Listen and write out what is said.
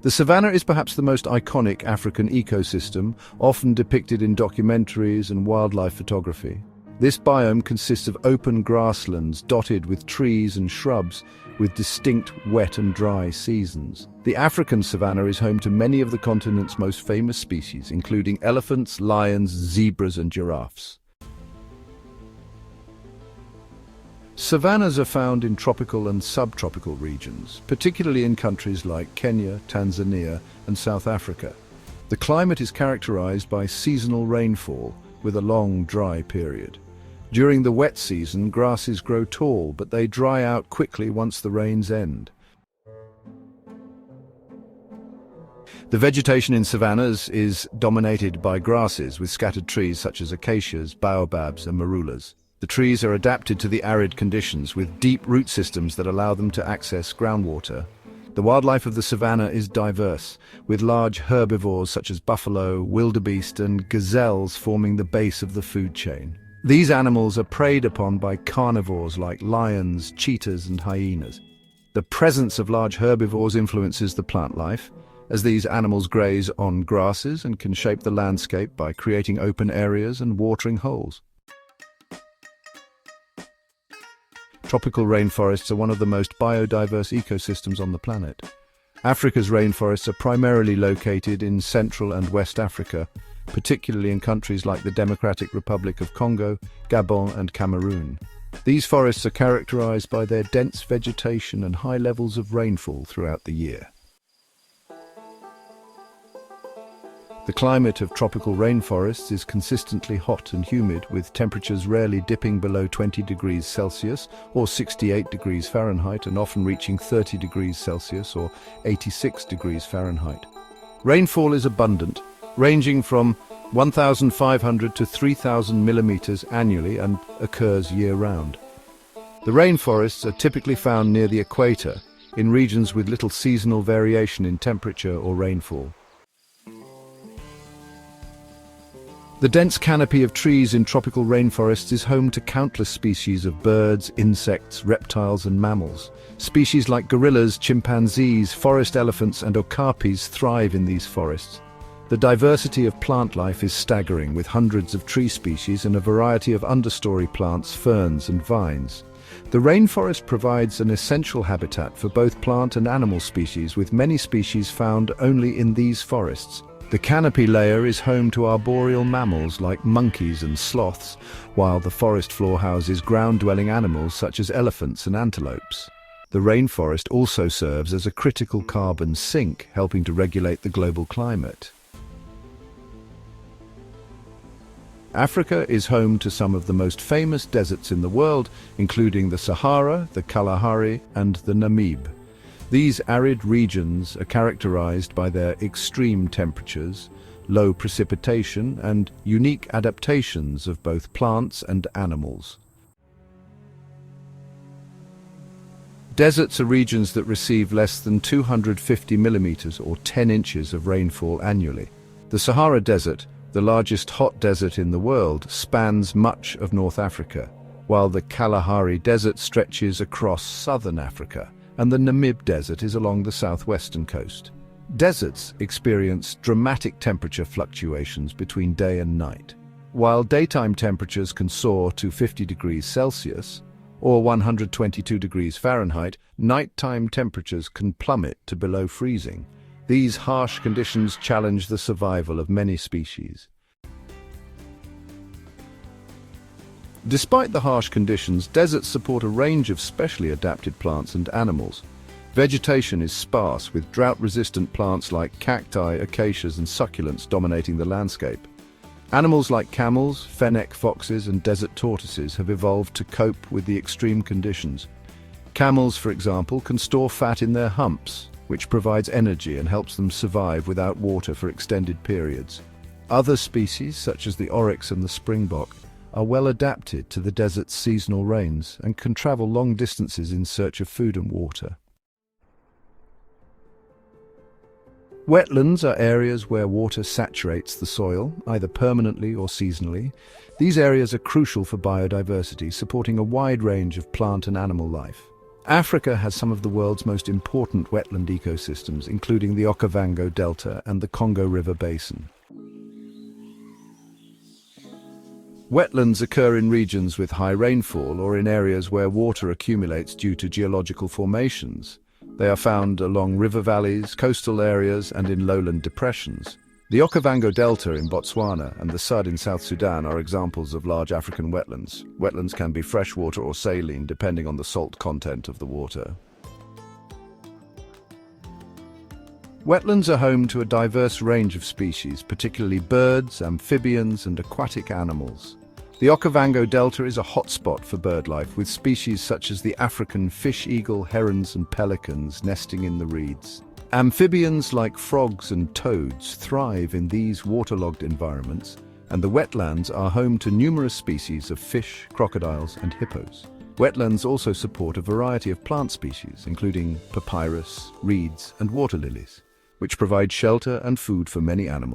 The savanna is perhaps the most iconic African ecosystem, often depicted in documentaries and wildlife photography. This biome consists of open grasslands dotted with trees and shrubs, with distinct wet and dry seasons. The African savanna is home to many of the continent's most famous species, including elephants, lions, zebras, and giraffes. Savannas are found in tropical and subtropical regions, particularly in countries like Kenya, Tanzania, and South Africa. The climate is characterized by seasonal rainfall, with a long, dry period. During the wet season, grasses grow tall, but they dry out quickly once the rains end. The vegetation in savannas is dominated by grasses, with scattered trees such as acacias, baobabs, and marulas. The trees are adapted to the arid conditions, with deep root systems that allow them to access groundwater. The wildlife of the savanna is diverse, with large herbivores such as buffalo, wildebeest, and gazelles forming the base of the food chain. These animals are preyed upon by carnivores like lions, cheetahs, and hyenas. The presence of large herbivores influences the plant life, as these animals graze on grasses and can shape the landscape by creating open areas and watering holes. Tropical rainforests are one of the most biodiverse ecosystems on the planet. Africa's rainforests are primarily located in Central and West Africa, particularly in countries like the Democratic Republic of Congo, Gabon, and Cameroon. These forests are characterized by their dense vegetation and high levels of rainfall throughout the year. The climate of tropical rainforests is consistently hot and humid, with temperatures rarely dipping below 20 degrees Celsius or 68 degrees Fahrenheit and often reaching 30 degrees Celsius or 86 degrees Fahrenheit. Rainfall is abundant, ranging from 1,500 to 3,000 millimeters annually and occurs year-round. The rainforests are typically found near the equator, in regions with little seasonal variation in temperature or rainfall. The dense canopy of trees in tropical rainforests is home to countless species of birds, insects, reptiles, and mammals. Species like gorillas, chimpanzees, forest elephants, and okapis thrive in these forests. The diversity of plant life is staggering, with hundreds of tree species and a variety of understory plants, ferns, and vines. The rainforest provides an essential habitat for both plant and animal species, with many species found only in these forests. The canopy layer is home to arboreal mammals like monkeys and sloths, while the forest floor houses ground-dwelling animals such as elephants and antelopes. The rainforest also serves as a critical carbon sink, helping to regulate the global climate. Africa is home to some of the most famous deserts in the world, including the Sahara, the Kalahari, and the Namib. These arid regions are characterized by their extreme temperatures, low precipitation, and unique adaptations of both plants and animals. Deserts are regions that receive less than 250 millimeters or 10 inches of rainfall annually. The Sahara Desert, the largest hot desert in the world, spans much of North Africa, while the Kalahari Desert stretches across southern Africa, and the Namib Desert is along the southwestern coast. Deserts experience dramatic temperature fluctuations between day and night. While daytime temperatures can soar to 50 degrees Celsius or 122 degrees Fahrenheit, nighttime temperatures can plummet to below freezing. These harsh conditions challenge the survival of many species. Despite the harsh conditions, deserts support a range of specially adapted plants and animals. Vegetation is sparse, with drought-resistant plants like cacti, acacias, and succulents dominating the landscape. Animals like camels, fennec foxes, and desert tortoises have evolved to cope with the extreme conditions. Camels, for example, can store fat in their humps, which provides energy and helps them survive without water for extended periods. Other species, such as the oryx and the springbok, are well adapted to the desert's seasonal rains and can travel long distances in search of food and water. Wetlands are areas where water saturates the soil, either permanently or seasonally. These areas are crucial for biodiversity, supporting a wide range of plant and animal life. Africa has some of the world's most important wetland ecosystems, including the Okavango Delta and the Congo River Basin. Wetlands occur in regions with high rainfall or in areas where water accumulates due to geological formations. They are found along river valleys, coastal areas, and in lowland depressions. The Okavango Delta in Botswana and the Sud in South Sudan are examples of large African wetlands. Wetlands can be freshwater or saline, depending on the salt content of the water. Wetlands are home to a diverse range of species, particularly birds, amphibians, and aquatic animals. The Okavango Delta is a hotspot for birdlife, with species such as the African fish eagle, herons, and pelicans nesting in the reeds. Amphibians like frogs and toads thrive in these waterlogged environments, and the wetlands are home to numerous species of fish, crocodiles, and hippos. Wetlands also support a variety of plant species, including papyrus, reeds, and water lilies, which provide shelter and food for many animals.